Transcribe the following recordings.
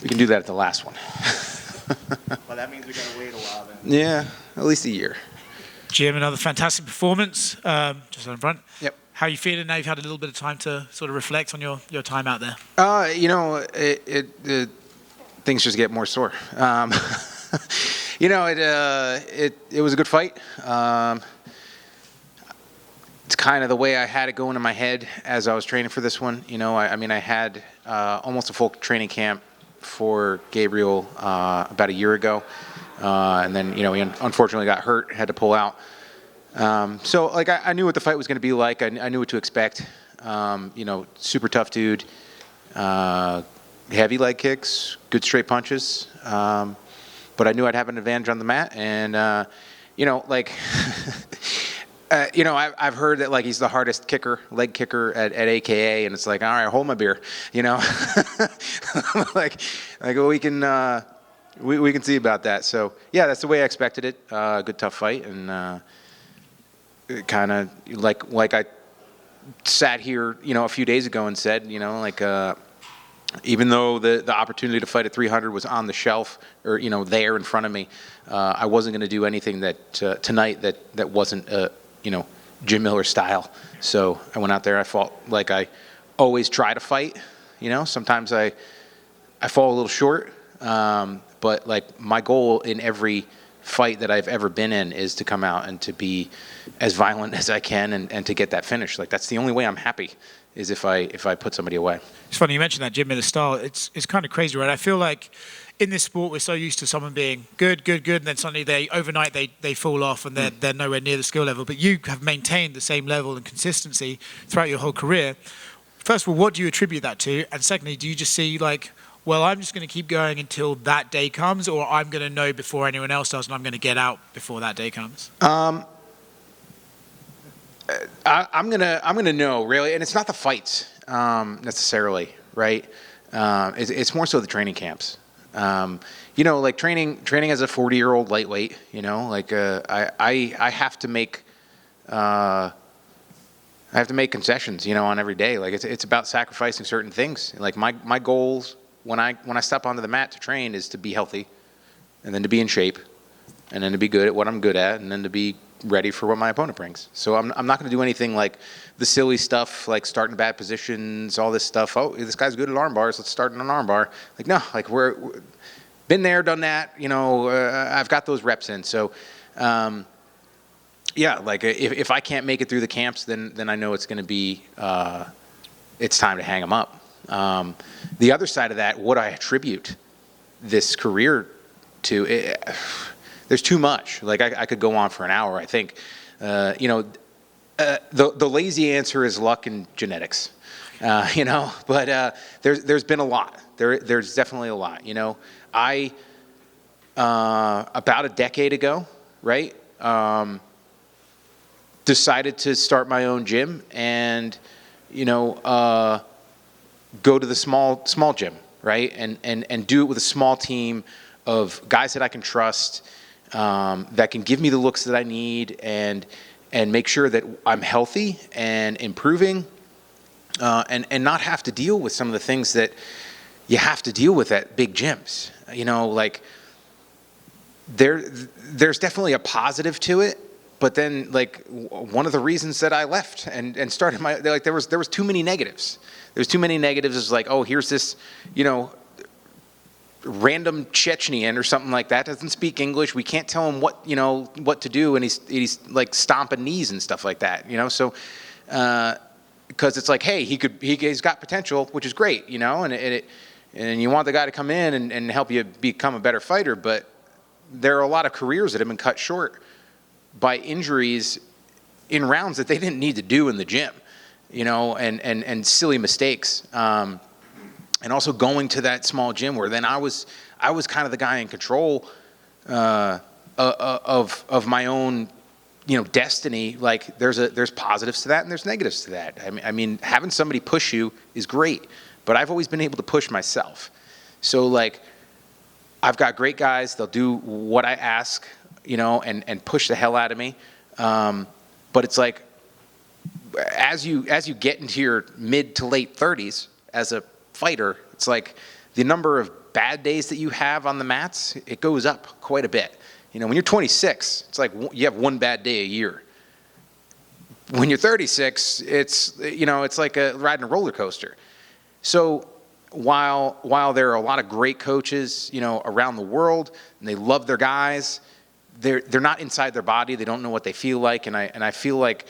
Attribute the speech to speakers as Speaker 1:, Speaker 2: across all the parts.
Speaker 1: We can do that at the last one.
Speaker 2: Well, that means we got to wait a while then.
Speaker 1: Yeah, at least a year.
Speaker 3: Jim, another fantastic performance, just on front.
Speaker 1: Yep.
Speaker 3: How are you feeling now? You've had a little bit of time to sort of reflect on your time out there.
Speaker 1: Things just get more sore. It was a good fight. It's kind of the way I had it going in my head as I was training for this one. I had almost a full training camp for Gabriel about a year ago, and then he unfortunately got hurt, had to pull out. So I knew what the fight was going to be like. I knew what to expect. Super tough dude, heavy leg kicks, good straight punches. But I knew I'd have an advantage on the mat, and I've heard that he's the hardest leg kicker at AKA, and it's like, all right, hold my beer, we can see about that. So yeah, that's the way I expected it. Good tough fight, and kind of like I sat here, a few days ago and said, even though the opportunity to fight at 300 was on the shelf or there in front of me, I wasn't going to do anything that tonight that wasn't Jim Miller style. So I went out there. I fought like I always try to fight. Sometimes I fall a little short, but my goal in every fight that I've ever been in is to come out and to be as violent as I can and to get that finish. That's the only way I'm happy, is if I put somebody away.
Speaker 3: It's funny you mentioned that Jim Miller style. It's kind of crazy, right? I feel like in this sport we're so used to someone being good, and then suddenly overnight they fall off and they're nowhere near the skill level. But you have maintained the same level and consistency throughout your whole career. First of all, what do you attribute that to? And secondly, do you just see I'm just going to keep going until that day comes, or I'm going to know before anyone else does, and I'm going to get out before that day comes? I'm
Speaker 1: gonna know, really, and it's not the fights necessarily, right? It's more so the training camps. Training as a 40-year-old lightweight. I have to make concessions, on every day. It's about sacrificing certain things. My goals when I step onto the mat to train is to be healthy, and then to be in shape, and then to be good at what I'm good at, and then to be ready for what my opponent brings. So I'm not going to do anything like the silly stuff, like starting bad positions, all this stuff. Oh, this guy's good at arm bars, let's start in an arm bar. We're been there, done that. I've got those reps in. So if I can't make it through the camps, then I know it's going to be it's time to hang them up. The other side of that, what I attribute this career to, there's too much. I could go on for an hour. I think, the lazy answer is luck and genetics, But there's been a lot. There's definitely a lot. I about a decade ago, right, decided to start my own gym and go to the small gym, right, and do it with a small team of guys that I can trust. That can give me the looks that I need and make sure that I'm healthy and improving, and not have to deal with some of the things that you have to deal with at big gyms. There's definitely a positive to it, but then one of the reasons that I left and started there was too many negatives. There's too many negatives. It's here's this, random Chechnyan or something like that, doesn't speak English. We can't tell him what to do, and he's stomping knees and stuff like that. So because it's hey, he's got potential, which is great, and you want the guy to come in and help you become a better fighter, but there are a lot of careers that have been cut short by injuries in rounds that they didn't need to do in the gym, and silly mistakes. And also going to that small gym where then I was kind of the guy in control of my own, destiny. There's positives to that and there's negatives to that. I mean, having somebody push you is great, but I've always been able to push myself. So I've got great guys. They'll do what I ask, and push the hell out of me. But it's as you get into your mid to late 30s as a fighter, it's the number of bad days that you have on the mats, it goes up quite a bit. You know, when you're 26, it's like you have one bad day a year. When you're 36, it's like riding a roller coaster. So while there are a lot of great coaches, around the world, and they love their guys, they're not inside their body. They don't know what they feel like, and I feel like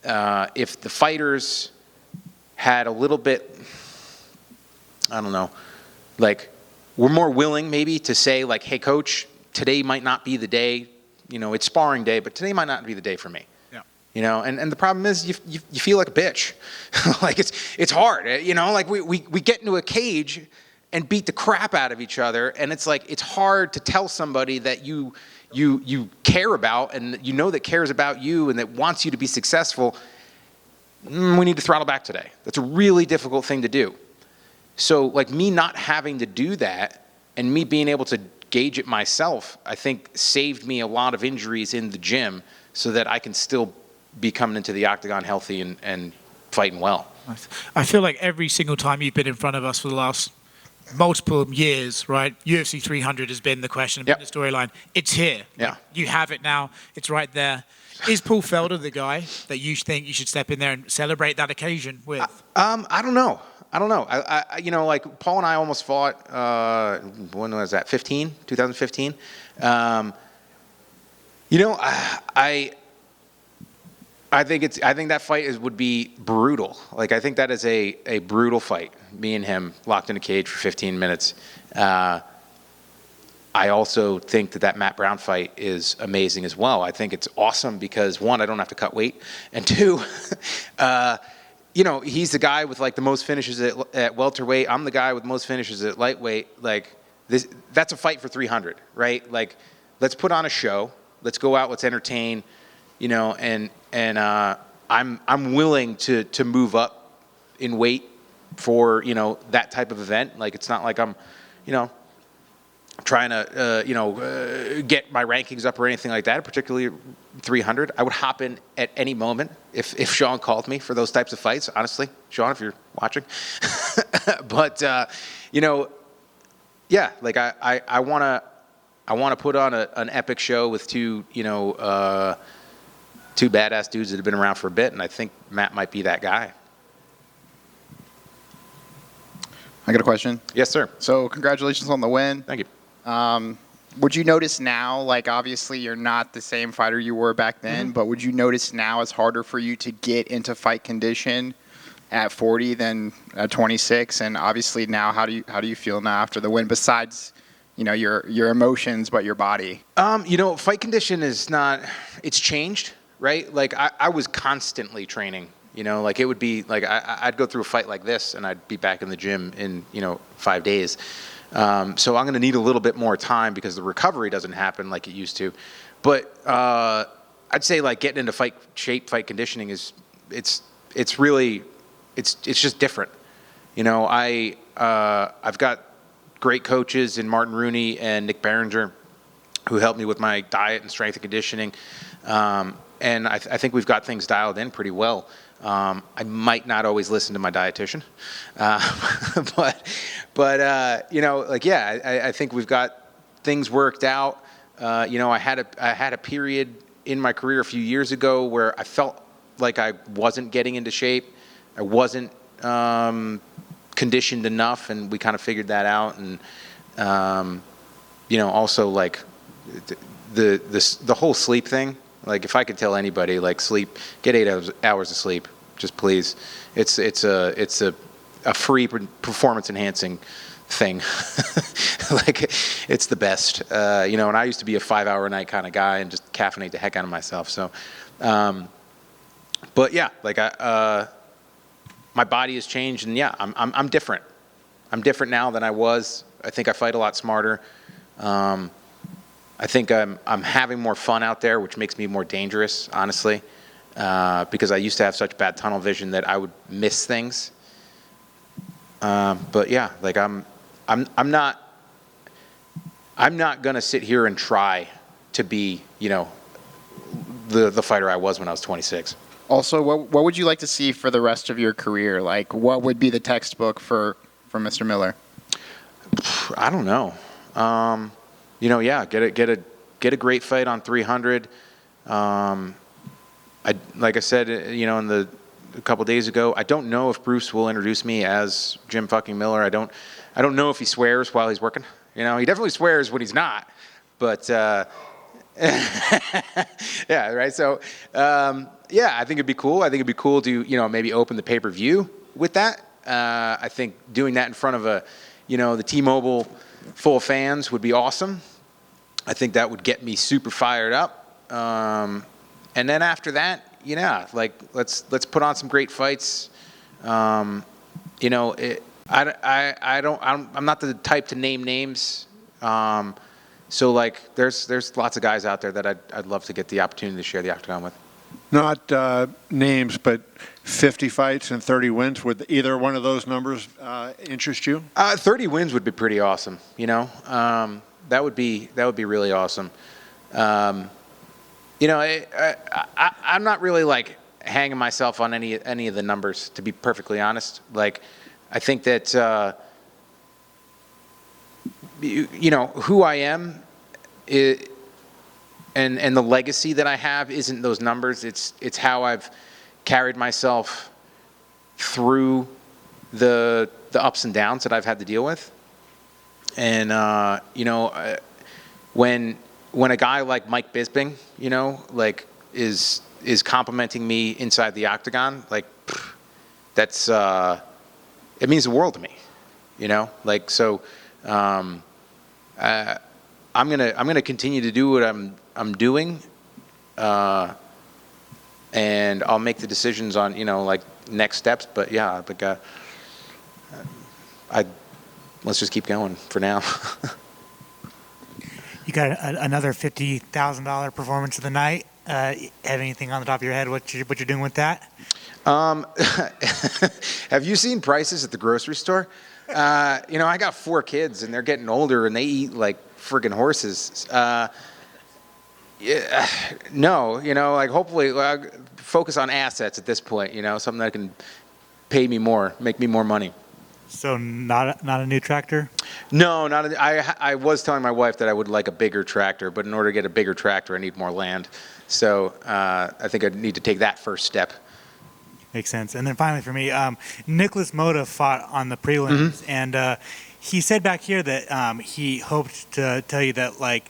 Speaker 1: if the fighters had a little bit, I don't know, like we're more willing maybe to say like, hey, coach, today might not be the day. It's sparring day, but today might not be the day for me. And the problem is you feel like a bitch. Like it's hard. Like we get into a cage and beat the crap out of each other, and it's like it's hard to tell somebody that you care about and that cares about you and that wants you to be successful. We need to throttle back today. That's a really difficult thing to do. So like me not having to do that and me being able to gauge it myself, I think saved me a lot of injuries in the gym so that I can still be coming into the octagon healthy and fighting well.
Speaker 3: I feel like every single time you've been in front of us for the last multiple years, right? UFC 300 has been the question, been the storyline. It's here.
Speaker 1: Yeah.
Speaker 3: Like, you have it now. It's right there. Is Paul Felder the guy that you think you should step in there and celebrate that occasion with?
Speaker 1: I don't know. Like Paul and I almost fought, when was that, 2015? I think that fight would be brutal. Like I think that is a brutal fight. Me and him locked in a cage for 15 minutes. I also think that Matt Brown fight is amazing as well. I think it's awesome because one, I don't have to cut weight, and two, he's the guy with like the most finishes at welterweight. I'm the guy with most finishes at lightweight. Like that's a fight for 300, right? Like let's put on a show. Let's go out. Let's entertain. And I'm willing to move up in weight for that type of event. Like it's not like I'm trying to get my rankings up or anything like that. Particularly 300, I would hop in at any moment if Sean called me for those types of fights. Honestly, Sean, if you're watching, but yeah, like I want to put on an epic show with two badass dudes that have been around for a bit, and I think Matt might be that guy.
Speaker 4: I got a question.
Speaker 1: Yes, sir.
Speaker 4: So congratulations on the win.
Speaker 1: Thank you.
Speaker 4: Would you notice now, like obviously you're not the same fighter you were back then, but would you notice now it's harder for you to get into fight condition at 40 than at 26? And obviously now, how do you feel now after the win? Besides, your emotions, but your body.
Speaker 1: Fight condition is not. It's changed, right? Like I was constantly training. Like it would be like I'd go through a fight like this, and I'd be back in the gym in 5 days. So I'm going to need a little bit more time because the recovery doesn't happen like it used to. But I'd say like getting into fight shape, fight conditioning it's just different. I've got great coaches in Martin Rooney and Nick Behringer who helped me with my diet and strength and conditioning. And I think we've got things dialed in pretty well. I might not always listen to my dietitian, I think we've got things worked out. I had a period in my career a few years ago where I felt like I wasn't getting into shape. I wasn't conditioned enough, and we kind of figured that out. And also like the whole sleep thing. Like if I could tell anybody, like sleep, get 8 hours of sleep, just please. It's a free performance enhancing thing. Like it's the best. And I used to be a 5 hour a night kind of guy and just caffeinate the heck out of myself. So, but yeah, like my body has changed, and yeah, I'm different. I'm different now than I was. I think I fight a lot smarter. I think I'm having more fun out there, which makes me more dangerous, honestly, because I used to have such bad tunnel vision that I would miss things. But yeah, like I'm not gonna sit here and try to be, the fighter I was when I was 26.
Speaker 4: Also, what would you like to see for the rest of your career? Like, what would be the textbook for Mr. Miller?
Speaker 1: I don't know. Yeah, get a great fight on 300. Like I said, a couple days ago, I don't know if Bruce will introduce me as Jim fucking Miller. I don't know if he swears while he's working. He definitely swears when he's not. But yeah, right. So I think it'd be cool. I think it'd be cool to maybe open the pay-per-view with that. I think doing that in front of the T-Mobile full of fans would be awesome. I think that would get me super fired up. And then after that, let's put on some great fights. I'm not the type to name names. So there's lots of guys out there that I'd love to get the opportunity to share the octagon with.
Speaker 5: Not names, but 50 fights and 30 wins. Would either one of those numbers interest you?
Speaker 1: 30 wins would be pretty awesome. That would be really awesome. I'm not really hanging myself on any of the numbers, to be perfectly honest. I think that who I am and the legacy that I have isn't those numbers. It's how I've carried myself through the ups and downs that I've had to deal with. And when a guy like Mike Bisping, is complimenting me inside the octagon, that's it means the world to me. So I'm gonna continue to do what I'm doing, and I'll make the decisions on next steps. But yeah, let's just keep going for now.
Speaker 6: You got another $50,000 performance of the night. Have anything on the top of your head? What you're doing with that?
Speaker 1: Have you seen prices at the grocery store? I got 4 kids and they're getting older and they eat like friggin' horses. No, hopefully focus on assets at this point. Something that can pay me more, make me more money.
Speaker 6: So not a new tractor?
Speaker 1: No, not. I was telling my wife that I would like a bigger tractor, but in order to get a bigger tractor, I need more land. So I think I need to take that first step.
Speaker 6: Makes sense. And then finally for me, Nicholas Mota fought on the prelims, and he said back here that he hoped to tell you that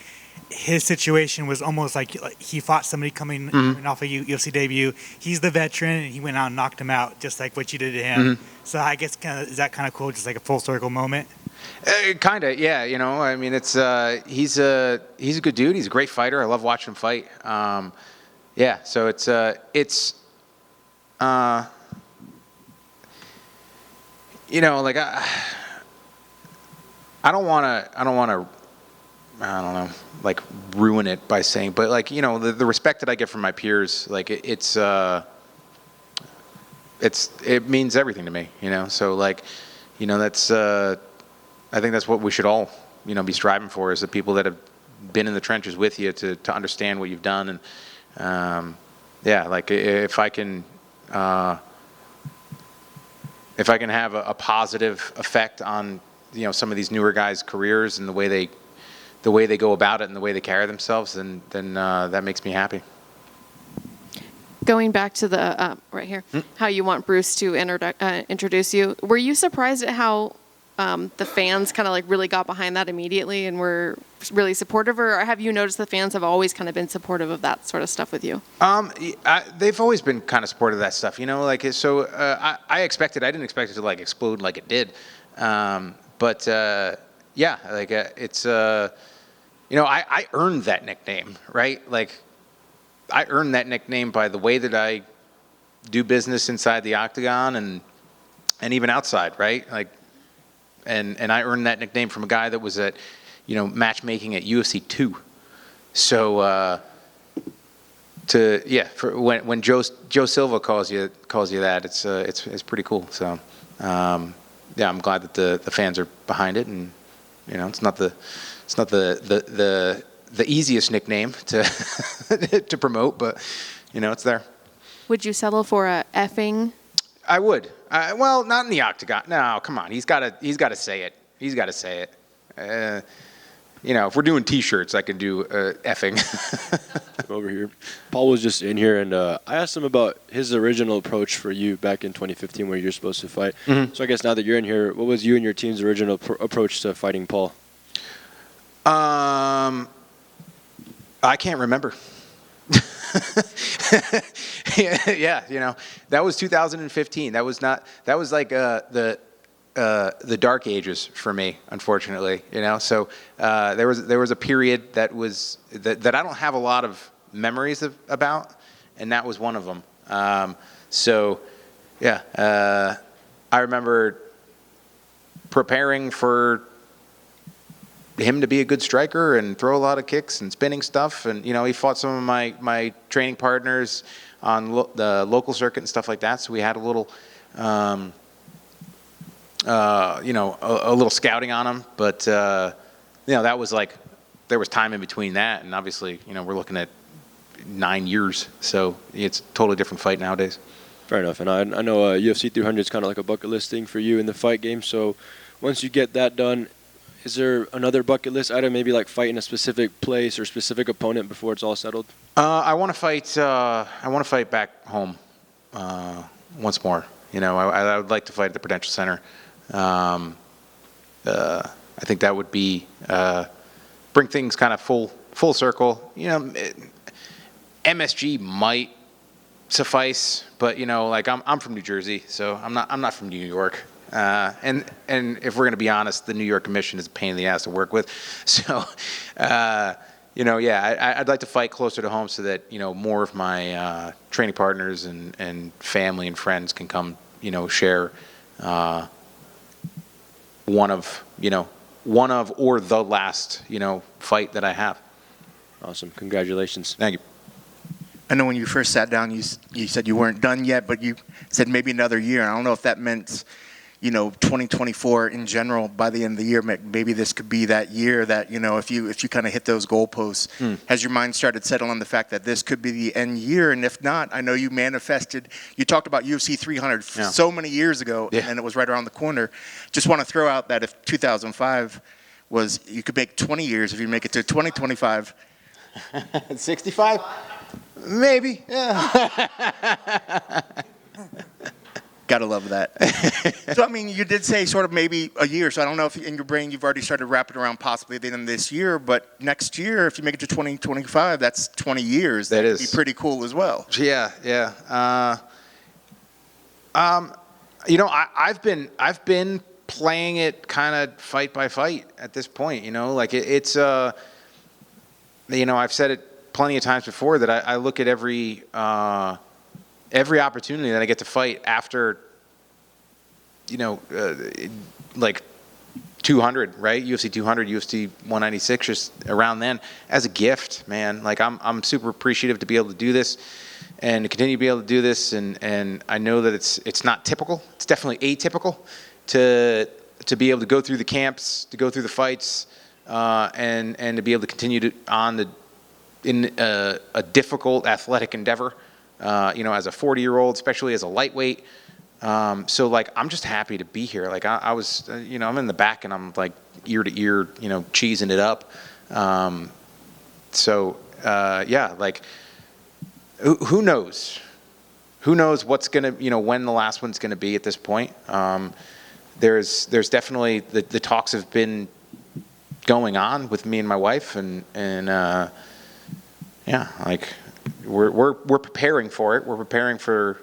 Speaker 6: his situation was almost like he fought somebody coming off a UFC debut. He's the veteran, and he went out and knocked him out, just like what you did to him. So I guess is that kind of cool, just like a full circle moment?
Speaker 1: Kind of, yeah. I mean, it's he's a good dude. He's a great fighter. I love watching him fight. Yeah, so it's I don't want to. I don't know, ruin it by saying, but the respect that I get from my peers, it means everything to me, So that's I think that's what we should all be striving for, is the people that have been in the trenches with you to understand what you've done, and if I can have a positive effect on some of these newer guys' careers and the way they go about it and the way they carry themselves, then that makes me happy.
Speaker 7: Going back to the right here, how you want Bruce to introduce you. Were you surprised at how the fans kind of really got behind that immediately and were really supportive, or have you noticed the fans have always kind of been supportive of that sort of stuff with you?
Speaker 1: They've always been kind of supportive of that stuff, I didn't expect it to explode like it did, but it's I earned that nickname, right? I earned that nickname by the way that I do business inside the octagon and even outside, right? And I earned that nickname from a guy that was at, matchmaking at UFC 2. So when Joe Silva calls you that, it's pretty cool. So I'm glad that the fans are behind it, and it's not the easiest nickname to to promote, but it's there.
Speaker 7: Would you settle for a effing?
Speaker 1: I would. Well, not in the octagon. No, come on. He's got to say it. He's got to say it. If we're doing T-shirts, I can do effing.
Speaker 8: Over here. Paul was just in here, and I asked him about his original approach for you back in 2015 where you're supposed to fight.
Speaker 1: Mm-hmm.
Speaker 8: So I guess now that you're in here, what was you and your team's original approach to fighting Paul?
Speaker 1: I can't remember. Yeah, that was 2015. That was like the dark ages for me, unfortunately. So there was a period that I don't have a lot of memories about, and that was one of them. I remember preparing for him to be a good striker and throw a lot of kicks and spinning stuff. And, he fought some of my training partners on the local circuit and stuff like that. So we had a little, a little scouting on him. But, that was like, there was time in between that. And obviously, we're looking at 9 years. So it's a totally different fight nowadays.
Speaker 8: Fair enough. And I know UFC 300 is kind of like a bucket list thing for you in the fight game. So once you get that done, is there another bucket list item, maybe like fighting a specific place or specific opponent before it's all settled? I
Speaker 1: want to fight. I want to fight back home once more. I would like to fight at the Prudential Center. I think that would be bring things kind of full circle. MSG might suffice, but I'm from New Jersey, so I'm not from New York. And if we're going to be honest, the New York Commission is a pain in the ass to work with. So, I'd like to fight closer to home so that, more of my training partners and family and friends can come, share one of or the last, fight that I have.
Speaker 8: Awesome. Congratulations.
Speaker 1: Thank you.
Speaker 2: I know when you first sat down, you said you weren't done yet, but you said maybe another year. I don't know if that meant 2024 in general, by the end of the year, maybe this could be that year that, if you kind of hit those goalposts, has your mind started settling on the fact that this could be the end year? And if not, I know you talked about UFC 300 so many years ago, and it was right around the corner. Just want to throw out that if 2005 was, you could make 20 years if you make it to 2025.
Speaker 1: 65? Maybe, yeah.
Speaker 2: Gotta love that. So, I mean, you did say sort of maybe a year, so I don't know if in your brain you've already started wrapping around possibly the end of this year, but next year, if you make it to 2025, that's 20 years.
Speaker 1: That
Speaker 2: would
Speaker 1: is.
Speaker 2: be pretty cool as well.
Speaker 1: Yeah. I've been playing it kind of fight by fight at this point, it's I've said it plenty of times before that I look at every opportunity that I get to fight after, like 200, right? UFC 200, UFC 196, just around then, as a gift, man. Like I'm super appreciative to be able to do this and to continue to be able to do this. And I know that it's not typical. It's definitely atypical to be able to go through the camps, to go through the fights, and to be able to continue in a difficult athletic endeavor. As a 40-year-old, especially as a lightweight. So I'm just happy to be here. Like I was, I'm in the back and I'm like ear to ear, cheesing it up. Who knows? Who knows what's going to, when the last one's going to be at this point? There's definitely, the talks have been going on with me and my wife we're preparing for it. We're preparing for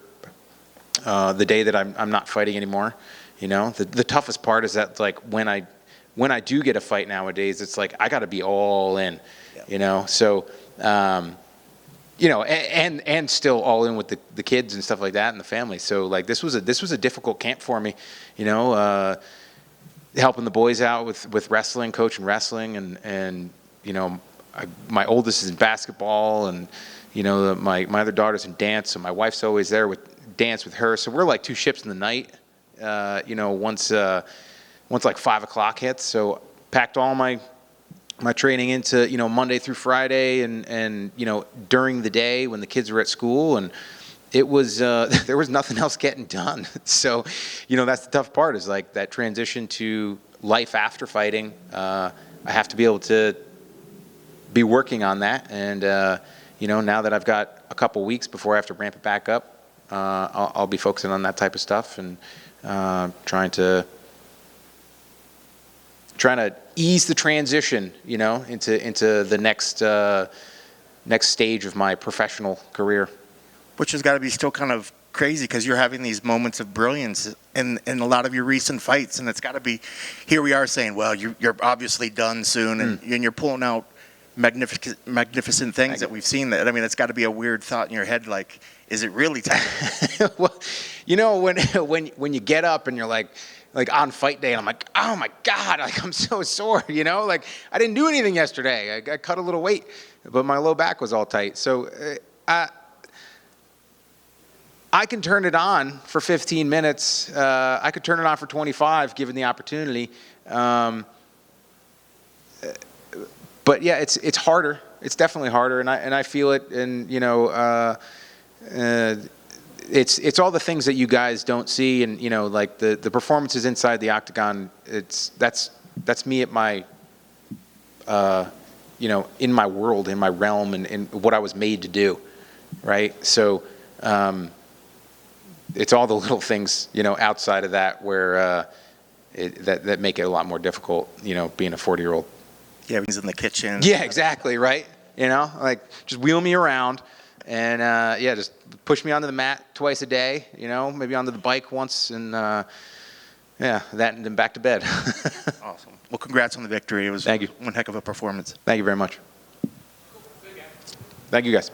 Speaker 1: the day that I'm not fighting anymore. The toughest part is that when I do get a fight nowadays, it's like I got to be all in. So and still all in with the kids and stuff like that and the family. So this was a difficult camp for me. Helping the boys out with wrestling, coaching wrestling, and my oldest is in basketball, and my other daughter's in dance, so my wife's always there with dance with her. So we're like two ships in the night. Once 5 o'clock hits, so packed all my training into Monday through Friday, and during the day when the kids were at school, and it was there was nothing else getting done. So that's the tough part, is that transition to life after fighting. I have to be able to be working on that. And, now that I've got a couple weeks before I have to ramp it back up, I'll be focusing on that type of stuff and trying to ease the transition, into the next stage of my professional career.
Speaker 2: Which has got to be still kind of crazy because you're having these moments of brilliance in a lot of your recent fights, and it's got to be, here we are saying, well, you're obviously done soon, and you're pulling out magnificent things that we've seen. That, I mean, it's got to be a weird thought in your head, like, is it really time?
Speaker 1: Well, when you get up and you're like on fight day, and I'm like, oh my God, like I'm so sore, like I didn't do anything yesterday. I cut a little weight, but my low back was all tight. So I can turn it on for 15 minutes. I could turn it on for 25, given the opportunity. But yeah, it's harder. It's definitely harder, and I feel it. And it's all the things that you guys don't see, and like the performances inside the octagon. That's me at my in my world, in my realm, and what I was made to do, right? So it's all the little things outside of that where that make it a lot more difficult. Being a 40-year-old.
Speaker 2: Yeah, he's in the kitchen.
Speaker 1: Yeah, exactly, right? Like just wheel me around and just push me onto the mat twice a day, maybe onto the bike once, and that, and then back to bed.
Speaker 2: Awesome. Well, congrats on the victory. It was
Speaker 1: Thank you.
Speaker 2: one heck of a performance.
Speaker 1: Thank you very much. Thank you, guys.